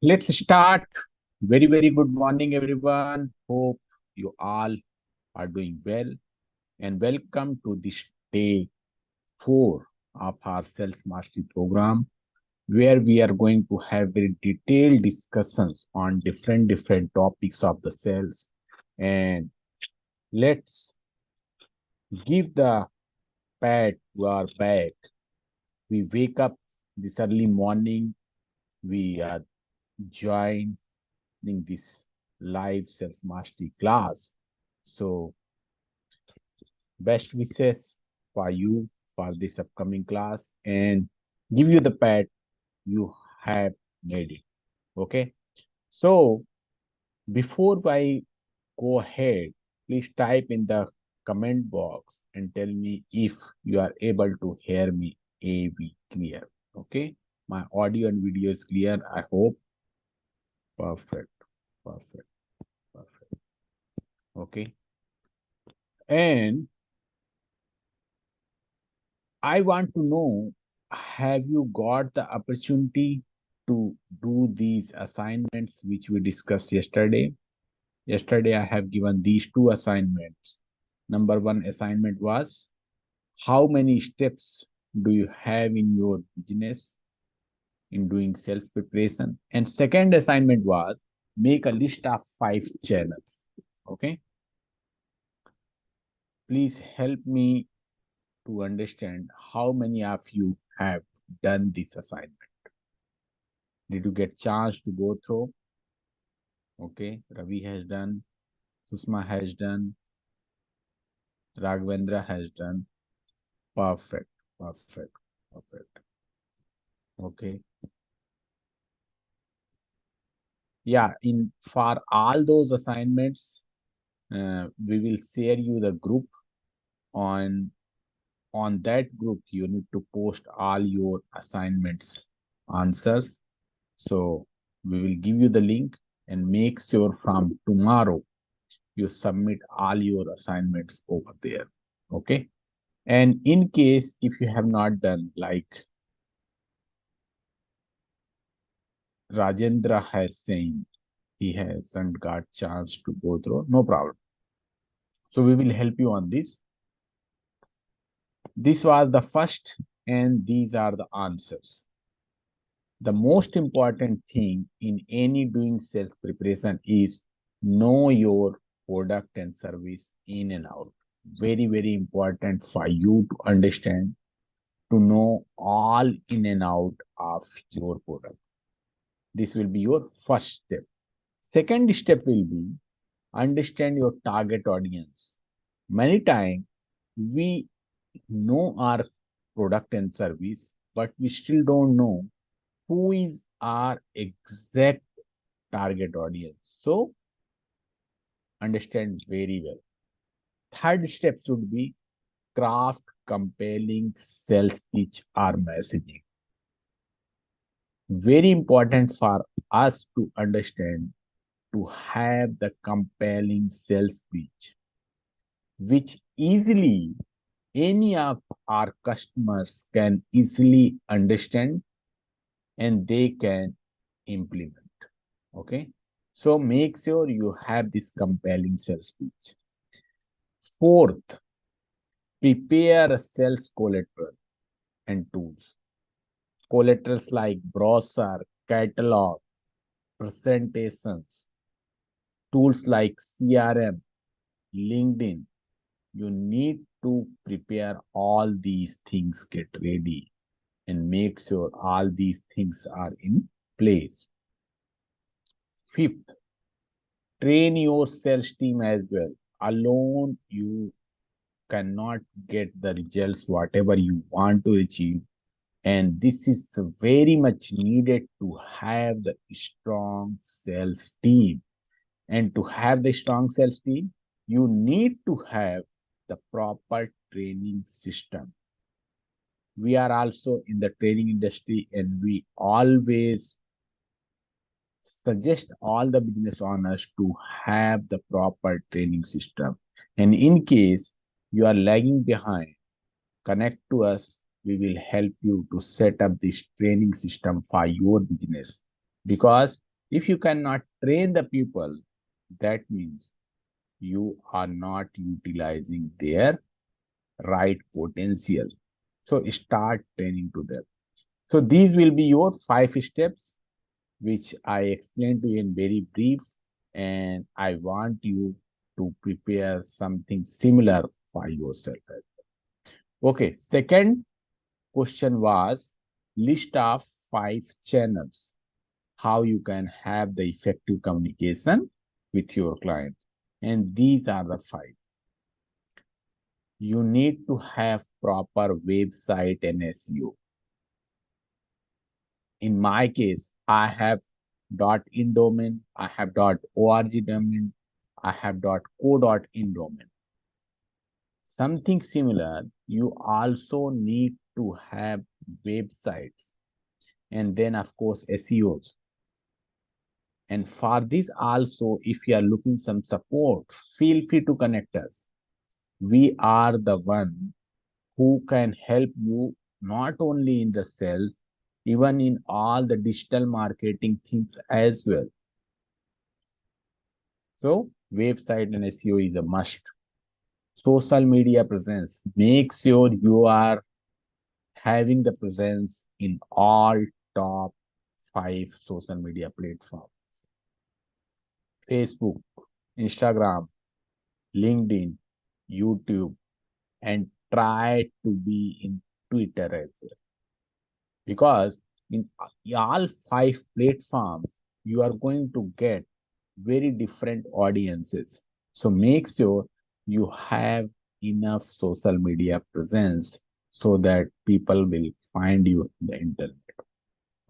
Let's start. Very, very good morning, everyone. Hope you all are doing well. And welcome to this day 4 of our Sales Mastery program, where we are going to have very detailed discussions on different topics of the sales. And let's give the pat to our back. We wake up this early morning. We are joining this live sales mastery class. So, best wishes for you for this upcoming class and give you the pat you have made it. Okay. So, before I go ahead, please type in the comment box and tell me if you are able to hear me AV clear. Okay. My audio and video is clear. I hope. Perfect. Perfect. Perfect. Okay. And I want to know, have you got the opportunity to do these assignments which we discussed yesterday? Yesterday, I have given these two assignments. Number one assignment was, how many steps do you have in your business in doing sales preparation? And second assignment was, make a list of 5 channels. Okay. Please help me to understand how many of you have done this assignment. Did you get chance to go through? Okay, Ravi has done, Susma has done, Raghavendra has done. Perfect, perfect, perfect. Okay. Yeah, in for all those assignments, we will share you the group. On that group, you need to post all your assignments answers. So we will give you the link and make sure from tomorrow you submit all your assignments over there. Okay. And in case if you have not done, like Rajendra has saying, he hasn't got chance to go through, no problem. So we will help you on this. This was the first, and these are the answers. The most important thing in any doing sales preparation is know your product and service in and out. Very, very important for you to understand, to know all in and out of your product. This will be your first step. Second step will be understand your target audience. Many times we know our product and service, but we still don't know who is our exact target audience. So understand very well. Third step should be craft compelling sales pitch or messaging. Very important for us to understand, to have the compelling sales pitch, which easily any of our customers can easily understand and they can implement. Okay. So make sure you have this compelling sales pitch. Fourth, prepare a sales collateral and tools. Collaterals like brochure, catalog, presentations, tools like CRM, LinkedIn. You need to prepare all these things, get ready, and make sure all these things are in place. Fifth, train your sales team as well. Alone, you cannot get the results whatever you want to achieve. And this is very much needed to have the strong sales team. And to have the strong sales team, you need to have the proper training system. We are also in the training industry, and we always suggest all the business owners to have the proper training system. And in case you are lagging behind, connect to us. We will help you to set up this training system for your business, because If you cannot train the people, that means you are not utilizing their right potential. So start training to them. So these will be your 5 steps, which I explained to you in very brief, and I want you to prepare something similar for yourself. Okay, second question was list of 5 channels how you can have the effective communication with your client. And these are the 5. You need to have proper website and SEO. In my case, I have .in domain, I have .org domain, I have .co.in domain. Something similar, you also need to have websites and then of course SEOs. And for this also, if you are looking some support, feel free to connect us. We are the one who can help you not only in the sales, even in all the digital marketing things as well. So website and SEO is a must. Social media presence. Make sure you are having the presence in all top 5 social media platforms. Facebook, Instagram, LinkedIn, YouTube, and try to be in Twitter as well. Because in all 5 platforms, you are going to get very different audiences. So make sure you have enough social media presence so that people will find you in the internet.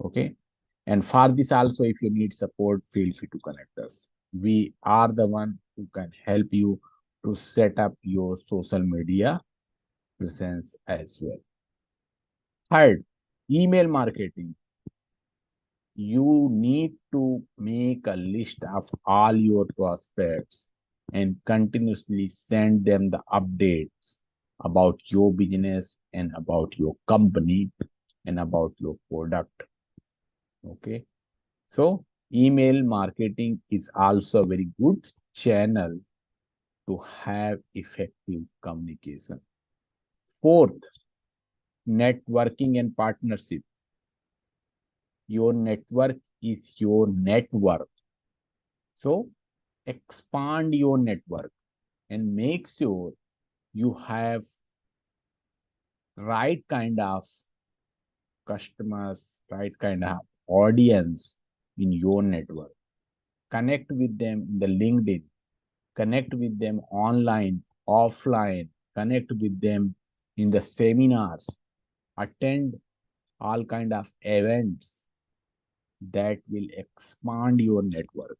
Okay. And for this also, if you need support, feel free to connect us. We are the one who can help you to set up your social media presence as well. Third, email marketing. You need to make a list of all your prospects and continuously send them the updates about your business and about your company and about your product. Okay. So email marketing is also a very good channel to have effective communication. Fourth, networking and partnership. Your network is your net worth. So expand your network and make sure you have right kind of customers, right kind of audience in your network. Connect with them in the LinkedIn, connect with them online, offline, connect with them in the seminars, attend all kind of events that will expand your network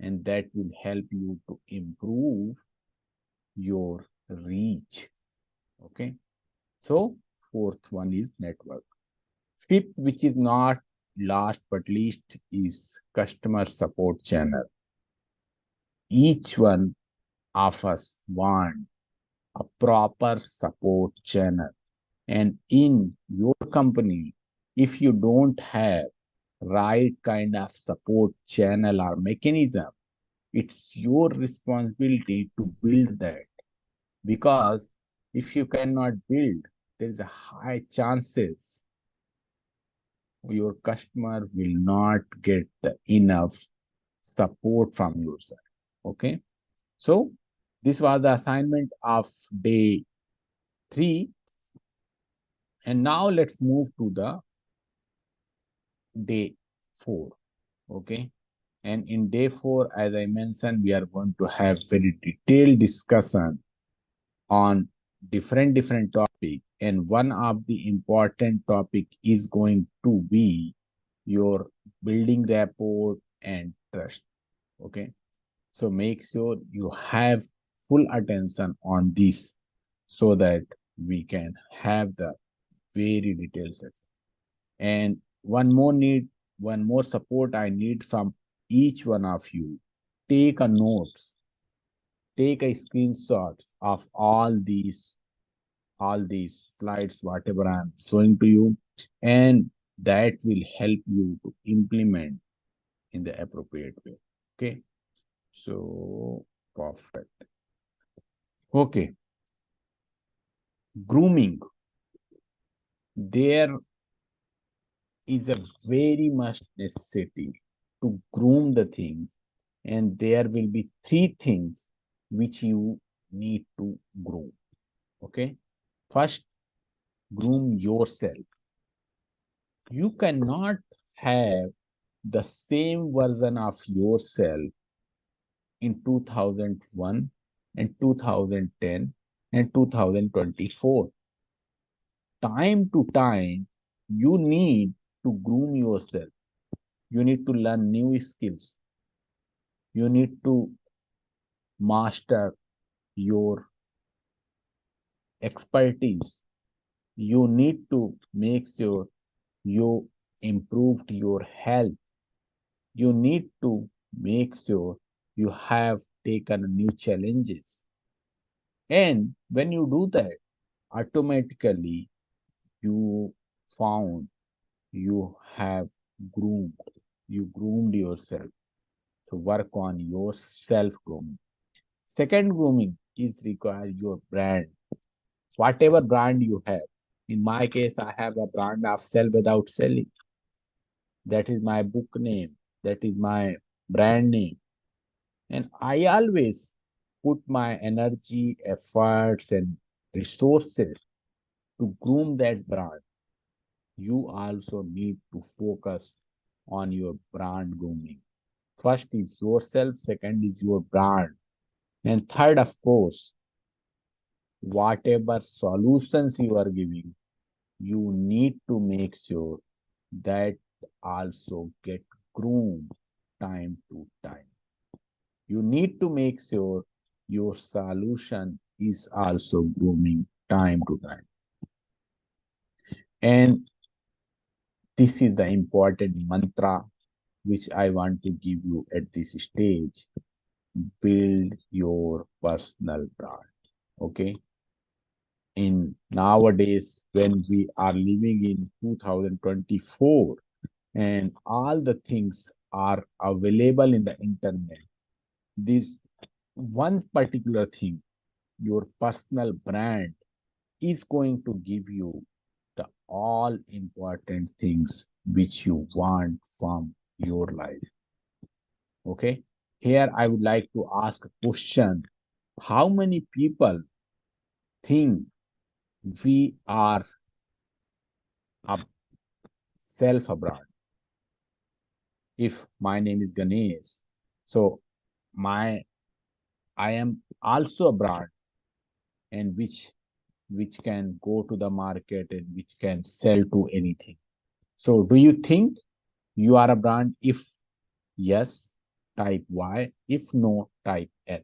and that will help you to improve your reach. Okay. So fourth one is network. Fifth, which is not last but least, is customer support channel. Each one of us want a proper support channel. And in your company, if you don't have right kind of support channel or mechanism, it's your responsibility to build that. Because if you cannot build, there is a high chances your customer will not get the enough support from your side. Okay. So this was the assignment of day 3. And now let's move to the day 4. Okay. And in day 4, as I mentioned, we are going to have very detailed discussion on different topic. And one of the important topic is going to be your building rapport and trust. Okay. So make sure you have full attention on this so that we can have the very detailed section. And one more support I need from each one of you. Take a notes, take a screenshot of all these slides, whatever I'm showing to you, and that will help you to implement in the appropriate way. Okay. So perfect. Okay. Grooming. There is a very much necessity to groom the things, and there will be three things which you need to groom. Okay. First, groom yourself. You cannot have the same version of yourself in 2001 and 2010 and 2024. Time to time, you need to groom yourself. You need to learn new skills. You need to master your expertise. You need to make sure you improved your health. You need to make sure you have taken new challenges. And when you do that, automatically you found you have groomed, you groomed yourself. So work on your self grooming. Second grooming is require your brand, whatever brand you have. In my case, I have a brand of Sell Without Selling. That is my book name. That is my brand name. And I always put my energy, efforts, and resources to groom that brand. You also need to focus on your brand grooming. First is yourself, second is your brand, and third, of course, whatever solutions you are giving, you need to make sure that also get groomed time to time. You need to make sure your solution is also grooming time to time. And this is the important mantra which I want to give you at this stage. Build your personal brand. Okay. In nowadays, when we are living in 2024 and all the things are available in the internet, this one particular thing, your personal brand, is going to give you the all important things which you want from your life. Okay. Here I would like to ask a question. How many people think we are a self a brand? If my name is Ganesh, so my I am also a brand, and which can go to the market and which can sell to anything. So do you think you are a brand? If yes, type Y. If no, type L.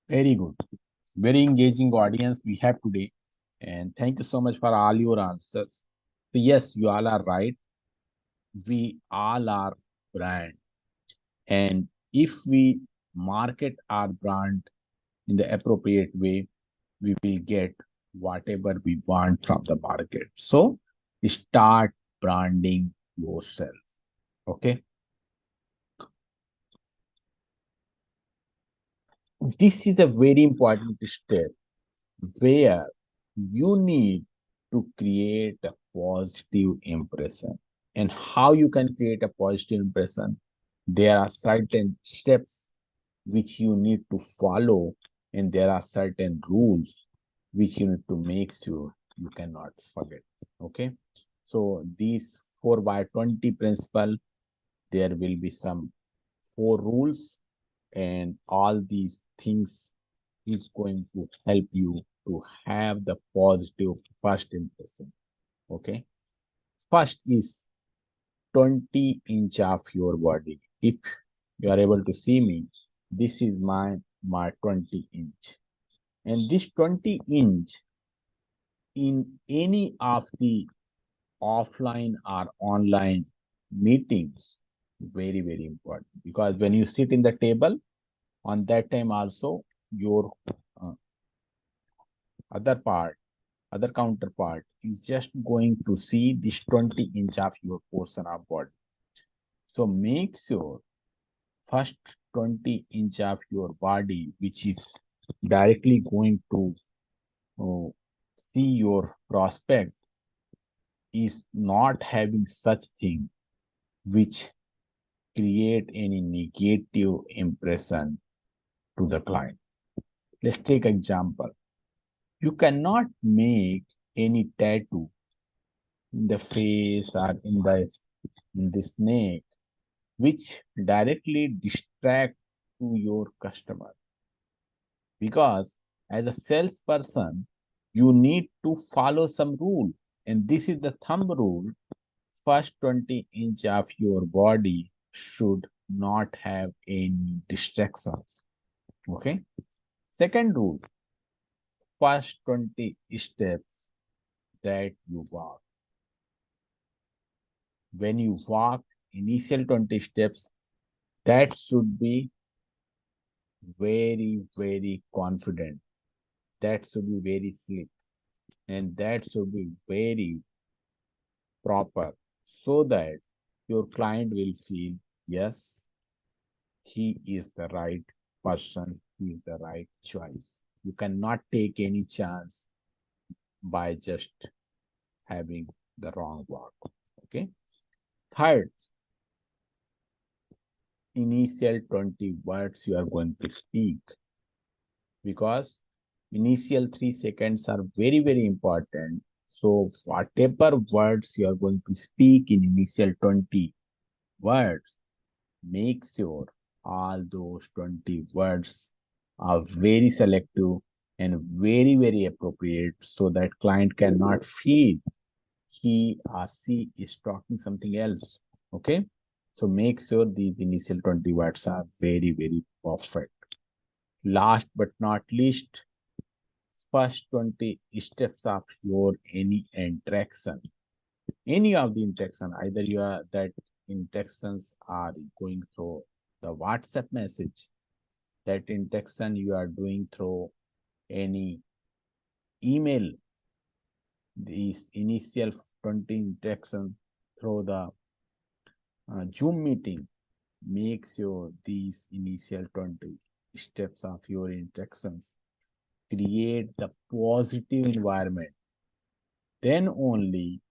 Very good. Very engaging audience we have today. And thank you so much for all your answers. So yes, you all are right. We all are brand. And if we market our brand in the appropriate way, we will get whatever we want from the market. So start branding yourself. Okay. This is a very important step where you need to create a positive impression. And how you can create a positive impression? There are certain steps which you need to follow, and there are certain rules which you need to make sure you cannot forget. Okay. So these 4 by 20 principle, there will be some 4 rules, and all these things is going to help you to have the positive first impression. Okay. First is 20 inch of your body. If you are able to see me, this is my 20 inch. And this 20 inch in any of the offline or online meetings, Very, very important, because when you sit in the table, on that time also your uh, other part, other counterpart is just going to see this 20 inch of your portion of body. So make sure first 20 inch of your body, which is directly going to uh, see your prospect, is not having such thing which create any negative impression to the client. Let's take example. You cannot make any tattoo in the face or in the snake which directly distract to your customer, because as a salesperson you need to follow some rule, and this is the thumb rule. First 20 inch of your body should not have any distractions. Okay. Second rule, first 20 steps that you walk. When you walk, initial 20 steps, that should be very, very confident. That should be very slick. And that should be very proper, so that your client will feel, yes, he is the right person, he is the right choice. You cannot take any chance by just having the wrong walk. Okay. Third, initial 20 words you are going to speak, because initial 3 seconds are very, very important. So whatever words you are going to speak in initial 20 words, make sure all those 20 words are very selective and very, very appropriate, so that client cannot feel he or she is talking something else. Okay. So make sure these initial 20 words are very, very perfect. Last but not least, first 20 steps of your any interaction. Any of the interaction, either you are that interactions are going through the WhatsApp message, that interaction you are doing through any email, these initial 20 interaction through the Zoom meeting, make sure these initial 20 steps of your interactions create the positive environment. Then only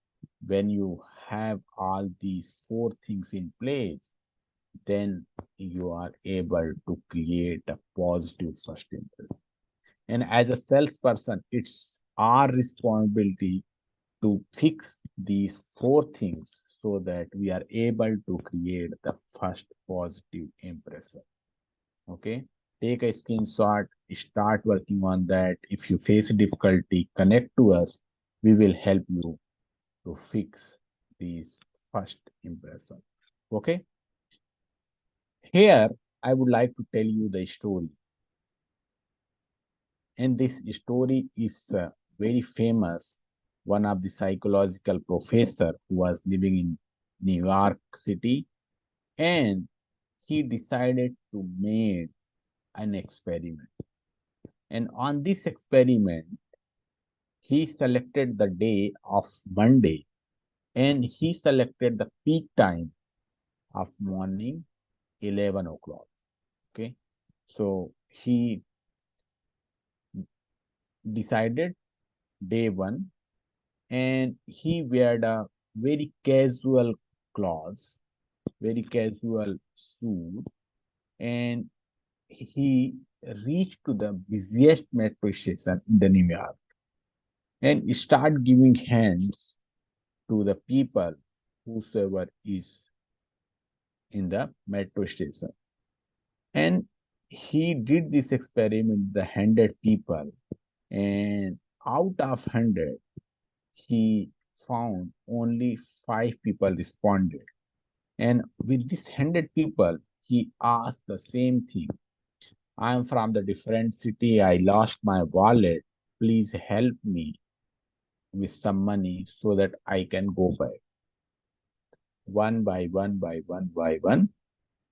when you have all these four things in place, then you are able to create a positive first impression. And as a salesperson, it's our responsibility to fix these four things so that we are able to create the first positive impression. Okay. Take a screenshot, start working on that. If you face difficulty, connect to us. We will help you to fix these first impression. Okay. Here, I would like to tell you the story. And this story is very famous. One of the psychological professor who was living in New York City, and he decided to make an experiment. And on this experiment, he selected the day of Monday, and he selected the peak time of morning 11 o'clock. Okay. So he decided day one, and he wear a very casual clothes, very casual suit, and he reached to the busiest metro station in the New York and start giving hands to the people whosoever is in the metro station. And he did this experiment, the 100 people, and out of 100, he found only 5 people responded. And with this 100 people, he asked the same thing. I am from the different city. I lost my wallet. Please help me with some money so that I can go back. one by one by one by one.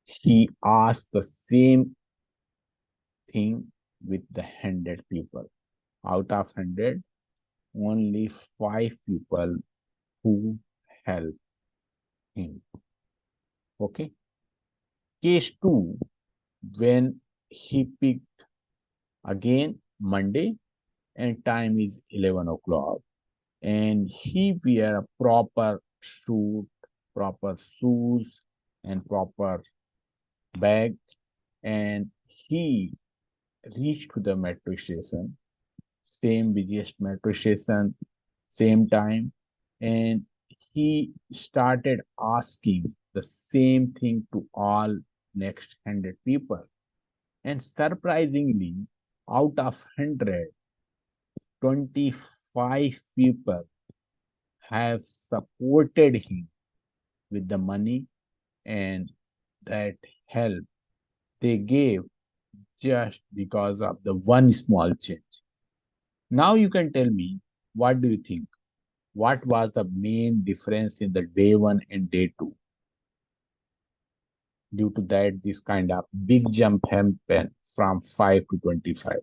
He asked the same thing with the 100 people. Out of 100, only 5 people who helped him. Okay. Case 2, when he picked again Monday and time is 11 o'clock and he wear a proper suit, proper shoes and proper bag, and he reached to the metro station, same busiest metro station, same time, and he started asking the same thing to all next 100 people. And surprisingly, out of 100, 25 people have supported him with the money and that help they gave just because of the one small change. Now you can tell me, what do you think? What was the main difference in the day one and day two? Due to that, this kind of big jump happened from 5 to 25.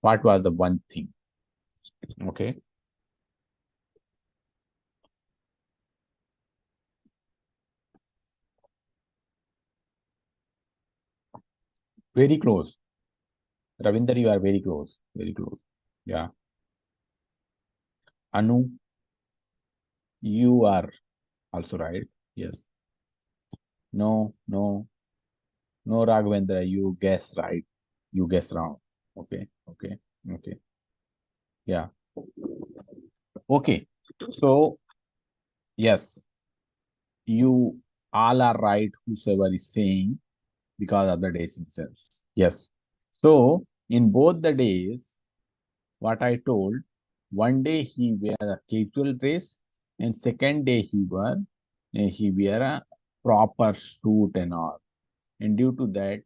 What was the one thing? Okay. Very close. Ravinder, you are very close. Very close. Yeah. Anu, you are also right. Yes. No, no, no, Raghavendra, you guess right. You guess wrong. Okay. Okay. Okay. Yeah. Okay. So, yes, you all are right, whosoever is saying, because of the dressing sense. Yes. So, in both the days, what I told, one day he wear a casual dress, and second day he wear a proper suit and all. And due to that,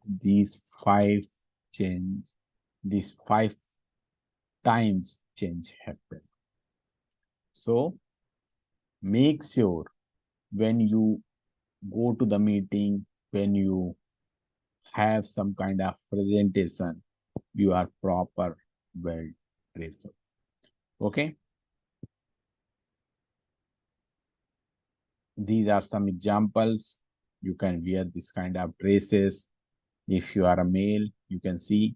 change, these 5 times change happen. So make sure when you go to the meeting, when you have some kind of presentation, you are proper well dressed. Okay. These are some examples. You can wear this kind of dresses. If you are a male, you can see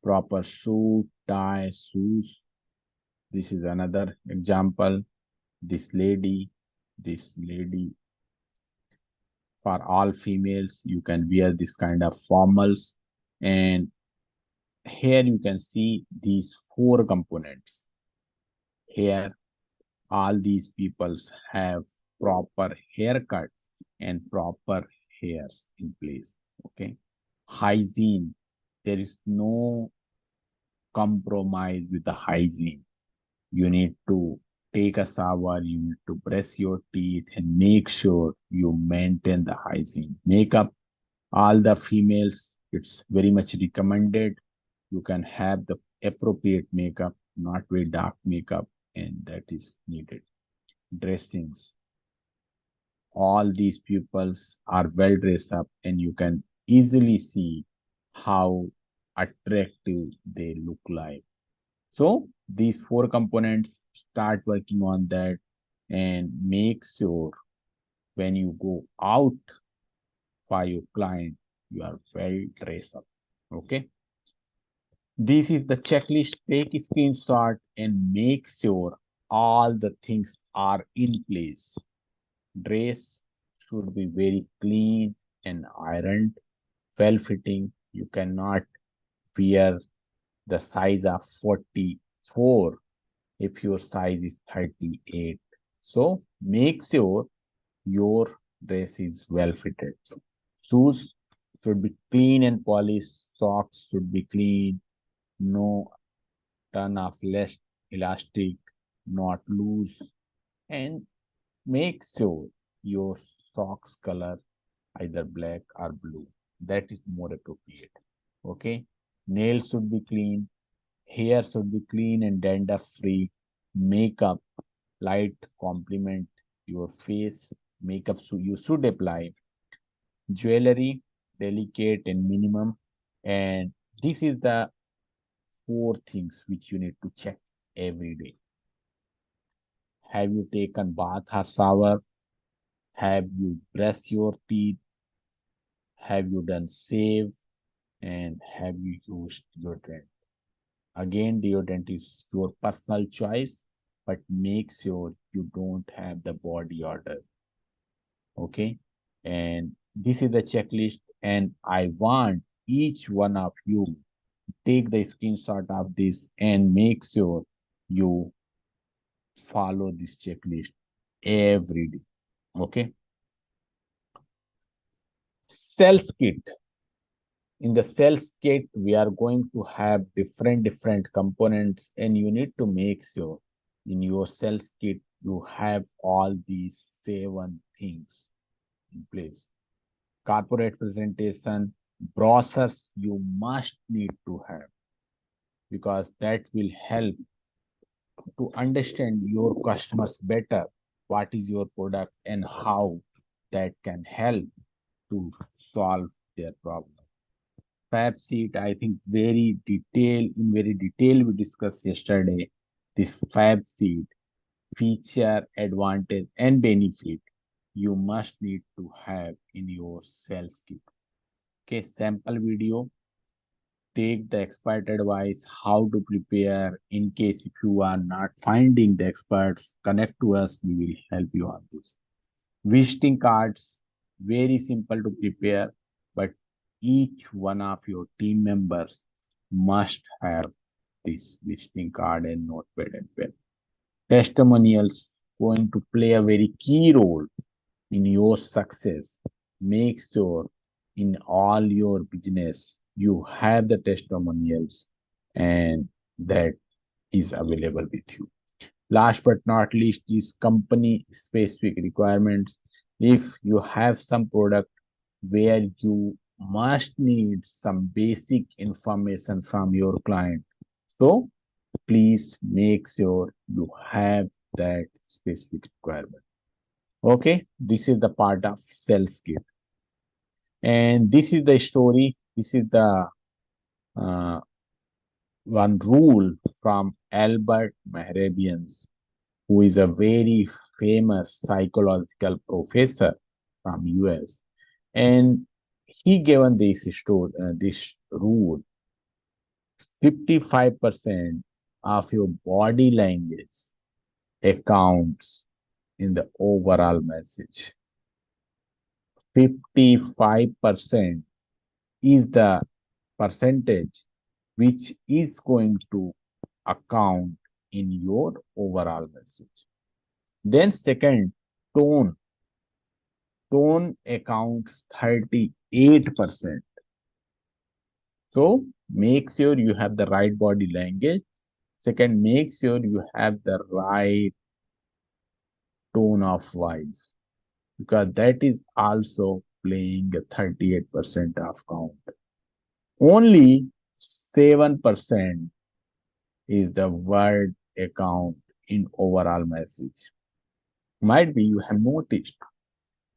proper suit, tie, shoes. This is another example. This lady, this lady. For all females, you can wear this kind of formals. And here you can see these 4 components. Here, all these peoples have proper haircut and proper hairs in place. Okay. Hygiene. There is no compromise with the hygiene. You need to take a shower, you need to brush your teeth and make sure you maintain the hygiene. Makeup, all the females, it's very much recommended. You can have the appropriate makeup, not very dark makeup, and that is needed. Dressings, all these pupils are well dressed up, and you can easily see how attractive they look like. So these 4 components, start working on that and make sure when you go out for your client, you are well dressed up. Okay. This is the checklist. Take a screenshot and make sure all the things are in place. Dress should be very clean and ironed, well fitting. You cannot wear the size of 44 if your size is 38. So make sure your dress is well fitted. Shoes should be clean and polished. Socks should be clean. No ton of less elastic, not loose. And make sure your socks color either black or blue. That is more appropriate. Okay. Nails should be clean. Hair should be clean and dandruff free. Makeup, light complement your face. makeup you should apply, jewelry, delicate and minimum. And this is the four things which you need to check every day. Have you taken bath or shower? Have you brushed your teeth? Have you done shave? And have you used deodorant? Again, deodorant is your personal choice, but make sure you don't have the body odor. Okay. And this is the checklist. And I want each one of you take the screenshot of this and make sure you follow this checklist every day. Okay. Sales kit. In the sales kit, we are going to have different components, and you need to make sure in your sales kit you have all these 7 things in place. Corporate presentation, brochures you must need to have, because that will help to understand your customers better, what is your product and how that can help to solve their problem. Fab sheet, I think very detail we discussed yesterday. This fab sheet, feature, advantage, and benefit you must need to have in your sales kit. Okay, sample video, take the expert advice, how to prepare. In case if you are not finding the experts, connect to us, we will help you on this. Visiting cards, very simple to prepare, but each one of your team members must have this visiting card and notepad and pen. Testimonials going to play a very key role in your success. Make sure in all your business you have the testimonials and that is available with you. Last but not least is company specific requirements. If you have some product where you must need some basic information from your client, so please make sure you have that specific requirement. Okay, this is the part of sales kit. And this is the story. This is the uh, one rule from Albert Mehrabians, who is a very famous psychological professor from US. And he given this rule: 55% of your body language accounts in the overall message. 55% is the percentage which is going to account in your overall message. Then second, tone. Tone accounts 38%. So make sure you have the right body language. Second, make sure you have the right tone of voice, because that is also playing a 38% of count. Only 7% is the word account in overall message. Might be you have noticed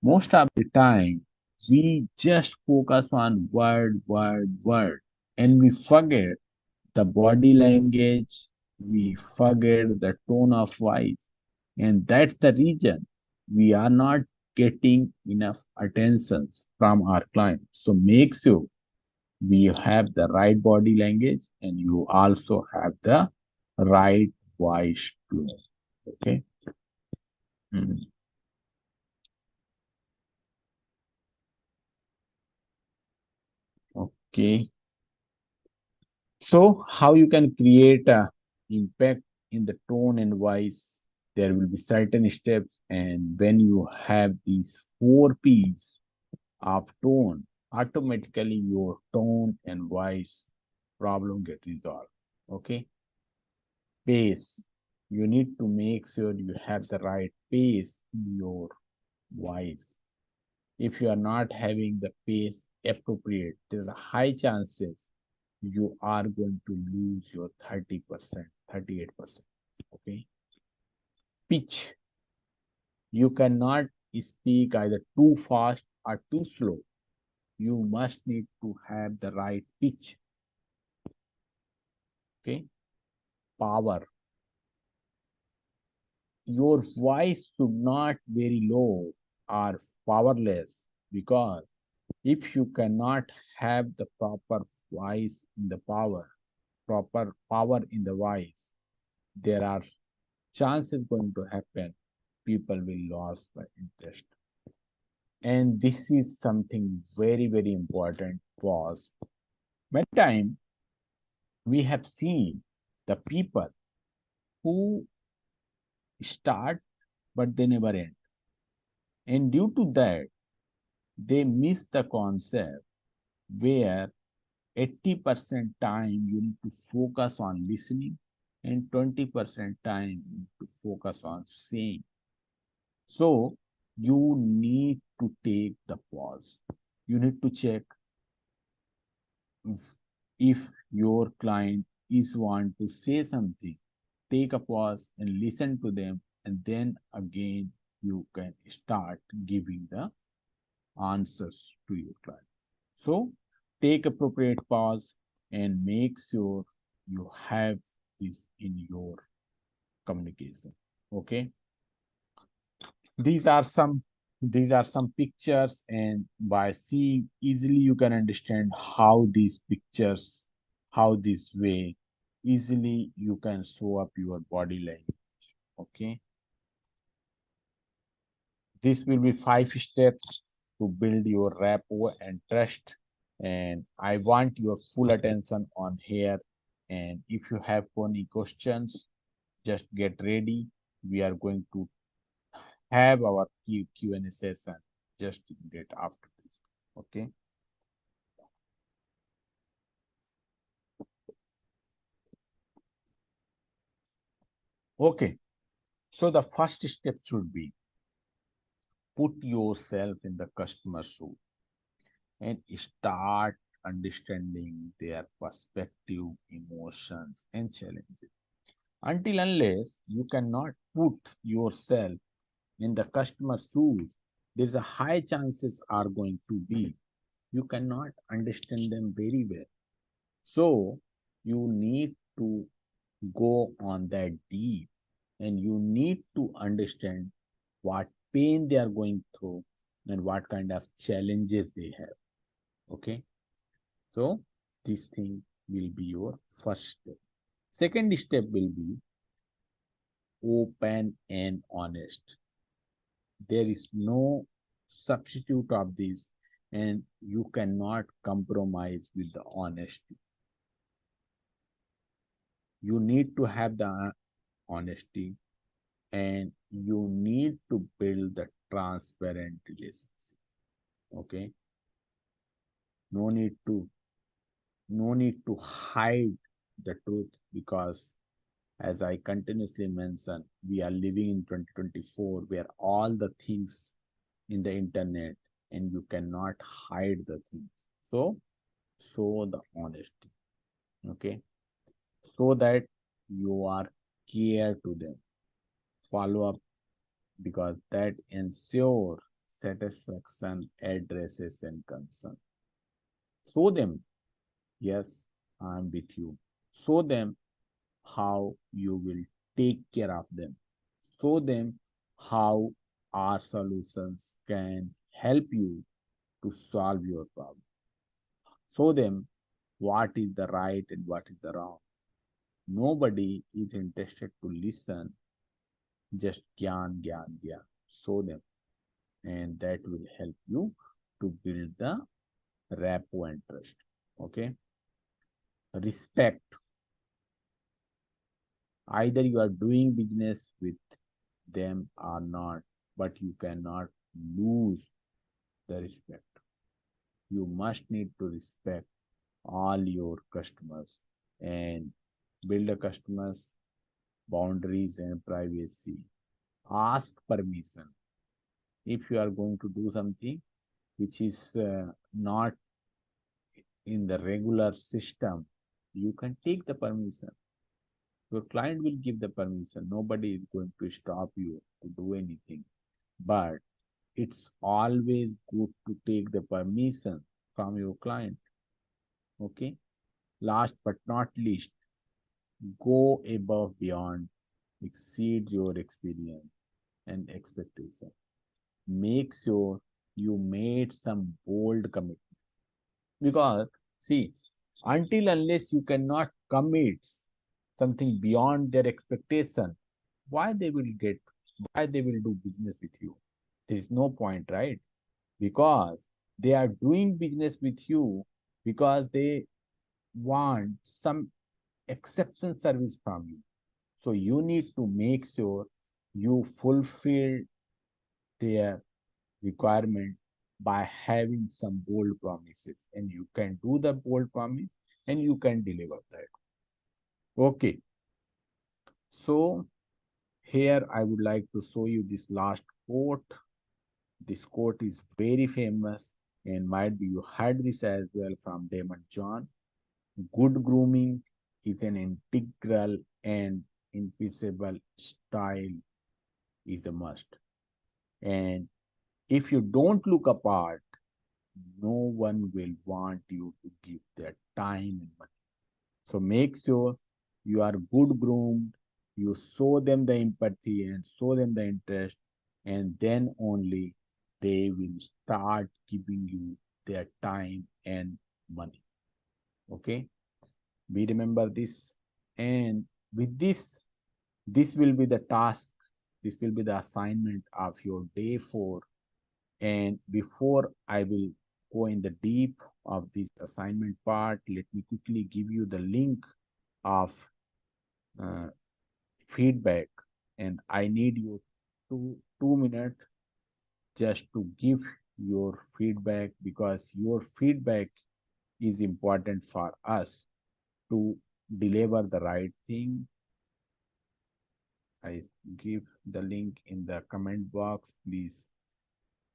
most of the time we just focus on word, and we forget the body language, we forget the tone of voice, and that's the reason we are not getting enough attentions from our clients. So make sure we have the right body language and you also have the right voice tone. Okay. Mhm. Okay. So how you can create a impact in the tone and voice? There will be certain steps, and when you have these 4 P's of tone, automatically your tone and voice problem get resolved. Okay. Pace. You need to make sure you have the right pace in your voice. If you are not having the pace appropriate, there's a high chances you are going to lose your 30%, 38%. Okay. Pitch. You cannot speak either too fast or too slow. You must need to have the right pitch. Okay. Power. Your voice should not very low or powerless, because if you cannot have the proper voice in the proper power in the voice, there are chances going to happen. People will lose the interest. And this is something very, very important. Was many time we have seen the people who start but they never end. And due to that, they miss the concept where 80% time you need to focus on listening and 20% time you need to focus on saying. So you need to take the pause. You need to check if your client is want to say something. Take a pause and listen to them, and then again you can start giving the answers to your client. So take appropriate pause and make sure you have this in your communication. Okay. These are some these are some pictures, and by seeing easily you can understand how these pictures, how this way easily you can show up your body language. Okay. This will be 5 steps to build your rapport and trust. And I want your full attention on here. And if you have any questions, just get ready. We are going to have our Q&A session just get after this. Okay. Okay. So the first step should be put yourself in the customer's shoe and start understanding their perspective, emotions, and challenges. Until unless you cannot put yourself in the customer's shoes, there's a high chances are going to be you cannot understand them very well. So you need to go on that deep, and you need to understand what pain they are going through and what kind of challenges they have. Okay. So this thing will be your first step. Second step will be open and honest. There is no substitute of this, and you cannot compromise with the honesty. You need to have the honesty, and you need to build the transparent relationship. Okay. No need to hide the truth, because as I continuously mention, we are living in 2024 where all the things in the internet, and you cannot hide the things. So show the honesty. Okay. So that you are care to them. Follow up, because that ensure satisfaction, addresses, and concern. Show them, yes, I'm with you. Show them how you will take care of them. Show them how our solutions can help you to solve your problem. Show them what is the right and what is the wrong. Nobody is interested to listen just gyan, gyan, gyan. Show them, and that will help you to build the rapport and trust. Okay. Respect. Either you are doing business with them or not, but you cannot lose the respect. You must need to respect all your customers and build a customer's boundaries and privacy. Ask permission. If you are going to do something which is not in the regular system, you can take the permission. Your client will give the permission. Nobody is going to stop you to do anything. But it's always good to take the permission from your client. Okay. Last but not least, go above beyond, exceed your experience and expectation. Make sure you made some bold commitment. Because, see, until unless you cannot commit something beyond their expectation, why they will get, why they will do business with you? There is no point, right? Because they are doing business with you because they want some exception service from you. So you need to make sure you fulfill their requirement by having some bold promises, and you can do the bold promise and you can deliver that. Okay, so here I would like to show you this last quote. This quote is very famous and might be you heard this as well from Damon John. Good grooming is an integral and invisible style is a must. And if you don't look apart, no one will want you to give their time and money. So make sure you are good groomed, you show them the empathy and show them the interest, and then only they will start giving you their time and money. Okay, we remember this. And with this, this will be the task, this will be the assignment of your day 4. And before I will go in the deep of this assignment part, let me quickly give you the link of uh, feedback. And I need you 2 minutes just to give your feedback, because your feedback is important for us to deliver the right thing. I give the link in the comment box. Please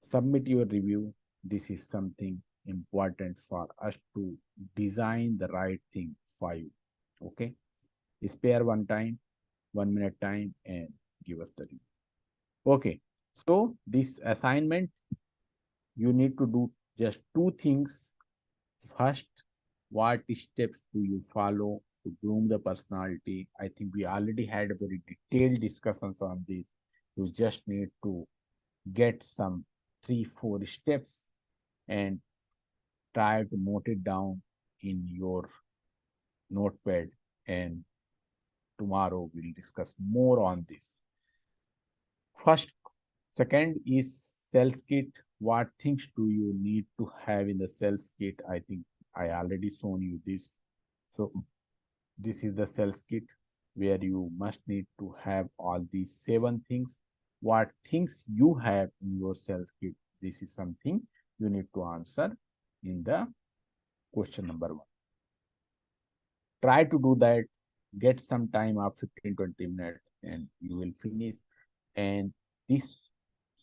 submit your review. This is something important for us to design the right thing for you. Okay. Spare 1 minute time, and give us the review. Okay. So this assignment, you need to do just 2 things. First, what steps do you follow to groom the personality? I think we already had a very detailed discussions on this. You just need to get some 3-4 steps and try to note it down in your notepad. And tomorrow we'll discuss more on this. First, second is sales kit. What things do you need to have in the sales kit? I think I already shown you this. So this is the sales kit where you must need to have all these 7 things. What things you have in your sales kit? This is something you need to answer in the question number 1. Try to do that. Get some time of 15-20 minutes and you will finish. And this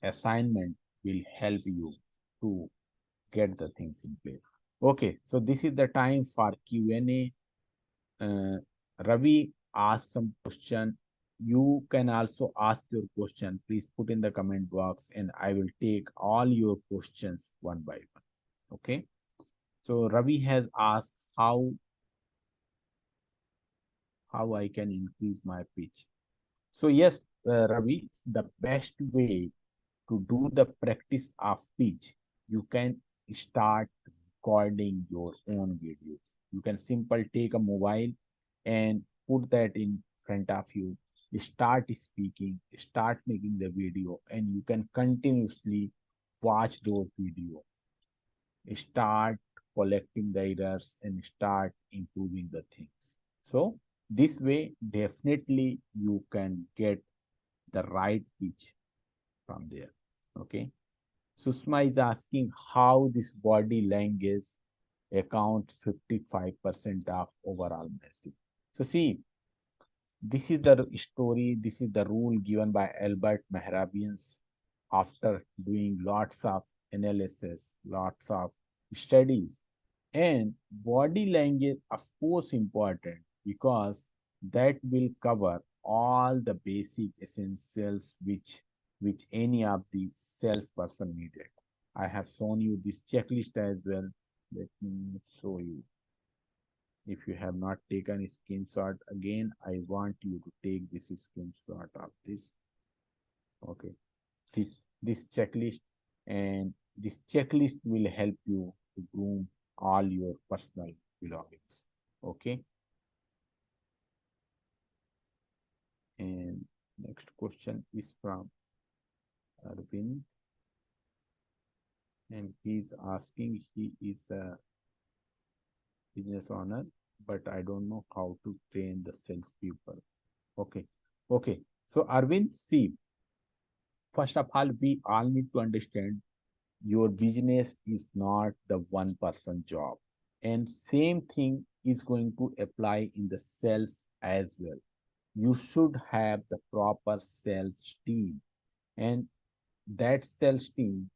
assignment will help you to get the things in place. Okay, so this is the time for Q&A. Ravi asked some question. You can also ask your question. Please put in the comment box and I will take all your questions one by one. Okay. So Ravi has asked how I can increase my pitch. So yes, Ravi, the best way to do the practice of pitch, you can start recording your own videos. You can simply take a mobile and put that in front of you, start speaking, start making the video, and you can continuously watch those videos, start collecting the errors and start improving the things. So this way, definitely you can get the right pitch from there. Okay. Susma is asking how this body language accounts 55% of overall message. So see, this is the story, this is the rule given by Albert Mehrabians after doing lots of analysis, lots of studies. And body language, of course, important because that will cover all the basic essentials which which any of the salesperson needed. I have shown you this checklist as well. Let me show you. If you have not taken a screenshot, again, I want you to take this screenshot of this. Okay, this checklist, and this checklist will help you to groom all your personal belongings. Okay, and next question is from Arvind, and he's asking, he is a business owner, but I don't know how to train the salespeople. Okay, okay. So Arvind, see, first of all, we all need to understand your business is not the one person job, and same thing is going to apply in the sales as well. You should have the proper sales team, and that sales team,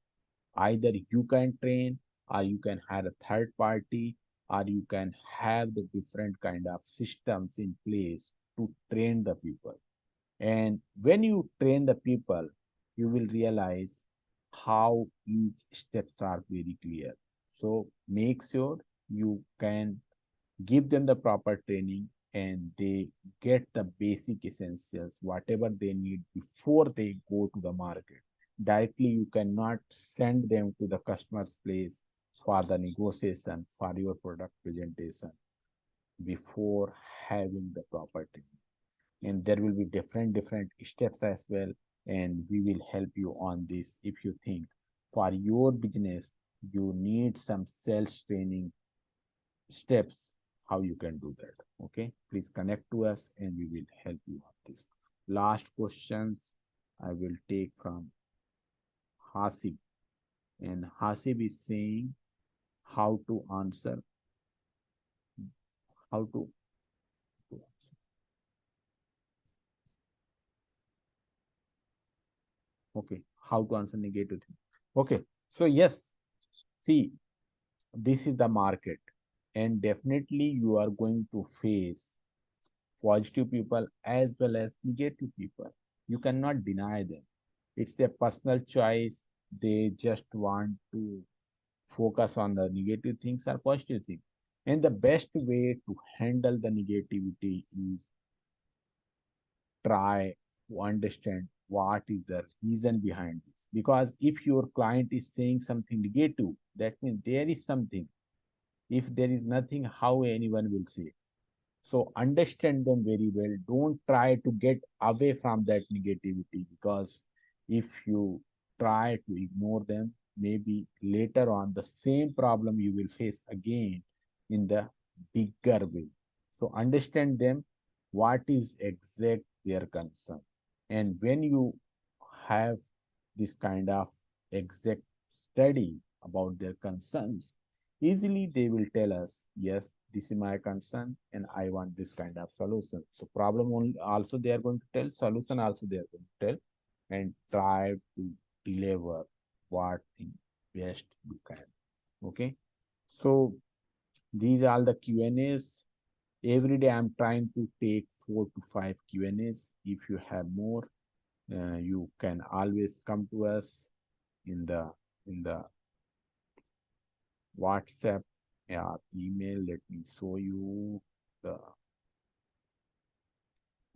either you can train, or you can hire a third party, or you can have the different kind of systems in place to train the people. And when you train the people, you will realize how each steps are very clear. So make sure you can give them the proper training, and they get the basic essentials, whatever they need before they go to the market. Directly, you cannot send them to the customer's place for the negotiation, for your product presentation, before having the proper training. And there will be different steps as well, and we will help you on this. If you think for your business you need some sales training steps, how you can do that. Okay, please connect to us and we will help you on this. Last questions I will take from Hasib, and Hasib is saying how to answer, how to answer. Okay, how to answer negative thing. Okay, so yes, see, this is the market, and definitely you are going to face positive people as well as negative people. You cannot deny them. It's their personal choice. They just want to focus on the negative things or positive things. And the best way to handle the negativity is try to understand what is the reason behind this. Because if your client is saying something negative, that means there is something. If there is nothing, how anyone will say? So understand them very well. Don't try to get away from that negativity, because if you try to ignore them, maybe later on the same problem you will face again in the bigger way. So understand them, what is exact their concern. And when you have this kind of exact study about their concerns, easily they will tell us, yes, this is my concern and I want this kind of solution. So problem only also they are going to tell, solution also they are going to tell, and try to deliver what the best you can. Okay. So these are the Q&As. Every day I'm trying to take 4 to 5 Q&As. If you have more, you can always come to us in the WhatsApp or email. Let me show you the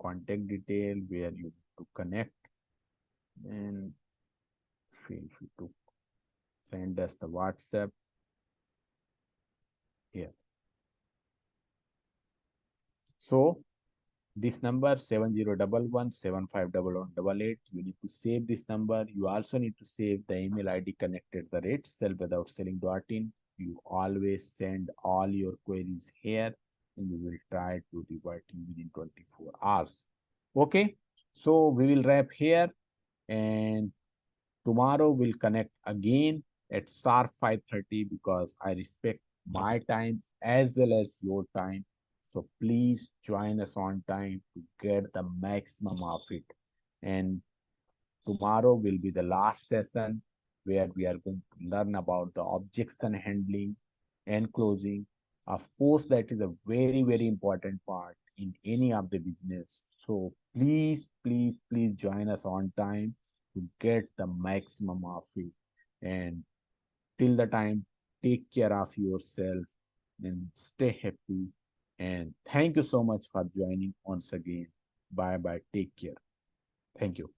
contact detail where you need to connect, and feel free to send us the WhatsApp here. So this number 7011751188. You need to save this number. You also need to save the email ID connected the rate sellwithoutselling.in. You always send all your queries here, and we will try to revert you within 24 hours. Okay, so we will wrap here, and tomorrow we'll connect again at sharp 5:30, because I respect my time as well as your time. So please join us on time to get the maximum of it. And tomorrow will be the last session, where we are going to learn about the objection handling and closing. Of course, that is a very important part in any of the business. So please join us on time. to get the maximum of it. And till the time, take care of yourself and stay happy. And thank you so much for joining once again. Bye bye. Take care. Thank you.